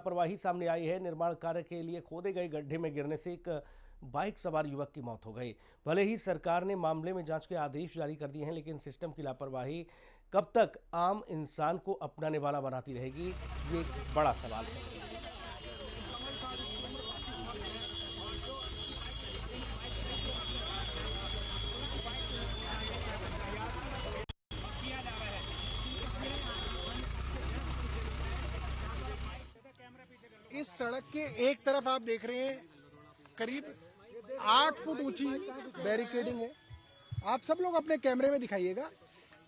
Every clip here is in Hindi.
लापरवाही सामने आई है। निर्माण कार्य के लिए खोदे गए गड्ढे में गिरने से एक बाइक सवार युवक की मौत हो गई। भले ही सरकार ने मामले में जांच के आदेश जारी कर दिए हैं, लेकिन सिस्टम की लापरवाही कब तक आम इंसान को अपनाने वाला बनाती रहेगी, ये एक बड़ा सवाल है। इस सड़क के एक तरफ आप देख रहे हैं करीब 8 फुट ऊंची बैरिकेडिंग है। आप सब लोग अपने कैमरे में दिखाइएगा।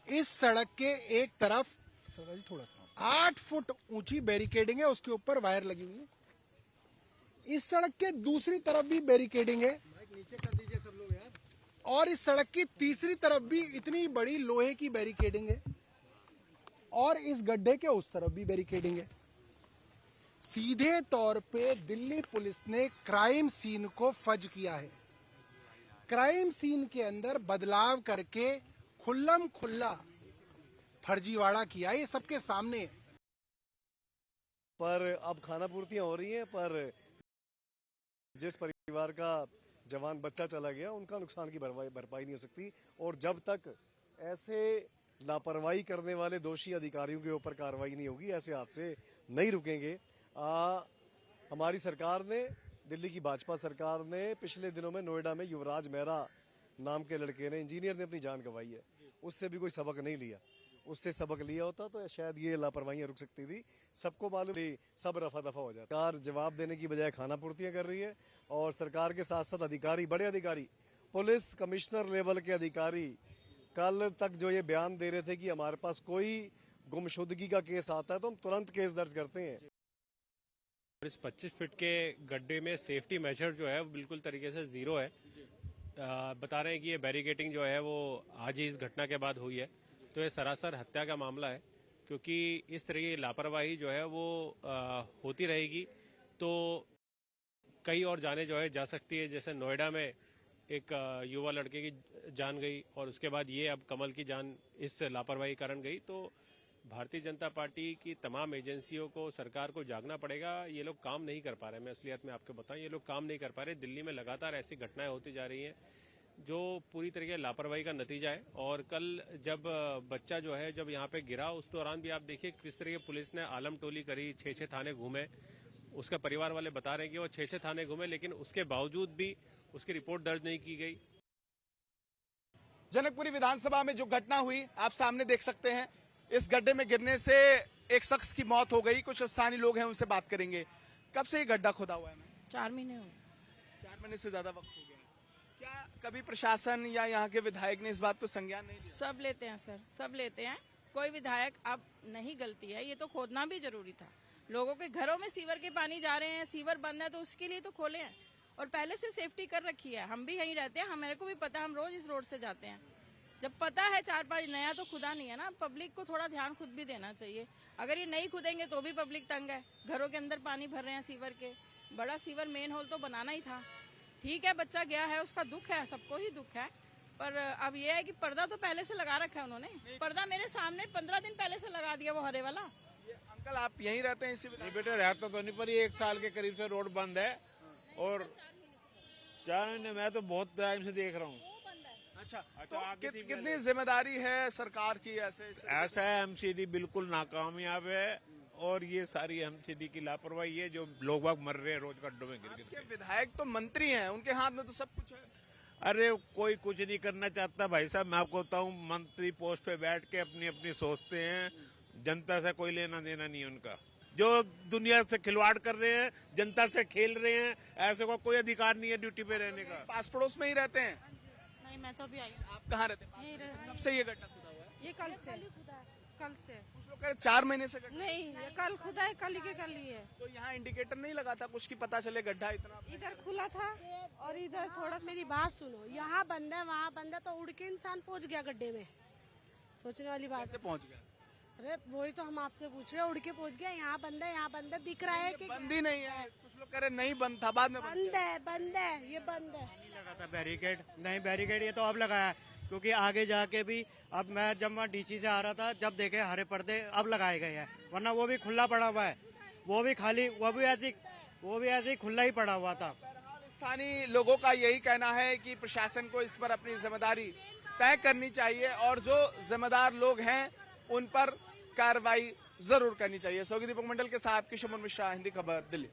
इस सड़क के एक तरफ सरदार जी थोड़ा सा 8 फुट ऊंची बैरिकेडिंग है, उसके ऊपर वायर लगी हुई है। इस सड़क के दूसरी तरफ भी बैरिकेडिंग है नीचे कर दीजिए सब लोग यार। और इस सड़क की तीसरी तरफ भी इतनी बड़ी लोहे की बैरिकेडिंग है और इस गड्ढे के उस तरफ भी बैरिकेडिंग है। सीधे तौर पे दिल्ली पुलिस ने क्राइम सीन को फज किया है। क्राइम सीन के अंदर बदलाव करके खुल्लम खुल्ला फर्जीवाड़ा किया, ये सबके सामने है। पर अब खाना पूर्तियां हो रही हैं, पर जिस परिवार का जवान बच्चा चला गया उनका नुकसान की भरपाई नहीं हो सकती। और जब तक ऐसे लापरवाही करने वाले दोषी अधिकारियों के ऊपर कार्रवाई नहीं होगी, ऐसे हादसे नहीं रुकेंगे। हमारी सरकार ने, दिल्ली की भाजपा सरकार ने पिछले दिनों में नोएडा में युवराज मेहरा नाम के लड़के ने, इंजीनियर ने अपनी जान गंवाई है। उससे भी कोई सबक नहीं लिया। उससे सबक लिया होता तो शायद ये लापरवाहियां रुक सकती थी। सबको मालूम थी, सब रफा दफा हो जाता। सरकार जवाब देने की बजाय खाना पूर्तियां कर रही है और सरकार के साथ साथ अधिकारी, बड़े अधिकारी, पुलिस कमिश्नर लेवल के अधिकारी कल तक जो ये बयान दे रहे थे कि हमारे पास कोई गुमशुदगी का केस आता है तो हम तुरंत केस दर्ज करते हैं। इस 25 फीट के गड्ढे में सेफ्टी मेजर जो है वो बिल्कुल तरीके से जीरो है। बता रहे हैं कि ये बैरिकेडिंग जो है वो आज ही इस घटना के बाद हुई है, तो ये सरासर हत्या का मामला है। क्योंकि इस तरह की लापरवाही जो है वो होती रहेगी तो कई और जाने जो है जा सकती है। जैसे नोएडा में एक युवा लड़के की जान गई और उसके बाद ये अब कमल की जान इस लापरवाही कारण गई। तो भारतीय जनता पार्टी की तमाम एजेंसियों को, सरकार को जागना पड़ेगा। ये लोग काम नहीं कर पा रहे। मैं असलियत में आपको बताऊं, ये लोग काम नहीं कर पा रहे। दिल्ली में लगातार ऐसी घटनाएं होती जा रही हैं जो पूरी तरीके से लापरवाही का नतीजा है। और कल जब बच्चा जो है जब यहाँ पे गिरा, उस दौरान भी आप देखिए किस तरह पुलिस ने आलम टोली करी, 6 थाने घूमे। उसका परिवार वाले बता रहे हैं कि वो 6 थाने घूमे, लेकिन उसके बावजूद भी उसकी रिपोर्ट दर्ज नहीं की गई। जनकपुरी विधानसभा में जो घटना हुई आप सामने देख सकते हैं। इस गड्ढे में गिरने से एक शख्स की मौत हो गई। कुछ स्थानीय लोग हैं, उनसे बात करेंगे। कब से ये गड्ढा खोदा हुआ है? 4 महीने हो। 4 महीने से ज्यादा वक्त हो गया। क्या कभी प्रशासन या यहाँ के विधायक ने इस बात पर संज्ञान नहीं लिया? सब लेते हैं सर, सब लेते हैं। कोई विधायक, अब नहीं गलती है, ये तो खोदना भी जरूरी था। लोगों के घरों में सीवर के पानी जा रहे हैं, सीवर बंद है तो उसके लिए तो खोले हैं और पहले से सेफ्टी कर रखी है। हम भी यहीं रहते हैं, हमारे को भी पता, हम रोज इस रोड से जाते हैं। जब पता है 4-5 नया तो खुदा नहीं है ना। पब्लिक को थोड़ा ध्यान खुद भी देना चाहिए। अगर ये नहीं खुदेंगे तो भी पब्लिक तंग है। घरों के अंदर पानी भर रहे हैं सीवर के। बड़ा सीवर मेन होल तो बनाना ही था। ठीक है, बच्चा गया है, उसका दुख है, सबको ही दुख है। पर अब ये है कि पर्दा तो पहले से लगा रखा है उन्होंने। पर्दा मेरे सामने 15 दिन पहले से लगा दिया, वो हरे वाला। अंकल आप यहीं रहते हैं? इसी बेटे रहता तो नहीं, पर 1 साल के करीब से रोड बंद है और 4 महीने मैं तो बहुत टाइम से देख रहा हूँ। अच्छा, तो कितनी जिम्मेदारी है सरकार की? ऐसा है, एमसीडी बिल्कुल नाकामयाब है और ये सारी एमसीडी की लापरवाही है जो लोग बाग मर रहे हैं रोज गड्ढों में गिर गिर। विधायक तो मंत्री हैं, उनके हाथ में तो सब कुछ है। अरे कोई कुछ नहीं करना चाहता भाई साहब। मैं आपको बताऊं, मंत्री पोस्ट पे बैठ के अपनी अपनी सोचते हैं, जनता से कोई लेना देना नहीं है उनका। जो दुनिया से खिलवाड़ कर रहे हैं, जनता से खेल रहे हैं, ऐसे को कोई अधिकार नहीं है ड्यूटी पे रहने का। पास पड़ोस में ही रहते हैं? नहीं, मैं तो अभी आई। आप कहाँ रहते हैं? कब से ये गड्ढा खुदा हुआ है? ये कल से। कल से कुछ लोग कह रहे 4 महीने से गड्ढा। नहीं, ये कल खुदा है, कल के कल ही है। तो यहाँ इंडिकेटर नहीं लगा था कुछ की पता चले गड्ढा इतना? इधर खुला था और इधर थोड़ा। मेरी बात सुनो, यहाँ बंद है, वहाँ बंद है, तो उड़ के इंसान पहुँच गया गड्ढे में। सोचने वाली बात। कैसे पहुँच गया? अरे वही तो हम आपसे पूछ रहे हैं, उड़ के पहुँच गया। यहाँ बंद है, यहाँ बंद है, दिख रहा है कि बंद ही नहीं है। कुछ लोग कह रहे नहीं बंद था, बाद में बंद है, बंद है, ये बंद है। लगा था बैरिकेड? नहीं, बैरिकेड ये तो अब लगाया है, क्योंकि आगे जाके भी अब मैं जब मैं डीसी से आ रहा था, जब देखे हरे पर्दे अब लगाए गए हैं, वरना वो भी खुला पड़ा हुआ है। वो भी ऐसे ही खुला ही पड़ा हुआ था। स्थानीय लोगों का यही कहना है कि प्रशासन को इस पर अपनी जिम्मेदारी तय करनी चाहिए और जो जिम्मेदार लोग हैं उन पर कार्रवाई जरूर करनी चाहिए। सोगी दीपक मंडल के साथ किशोर मिश्रा, हिंदी खबर, दिल्ली।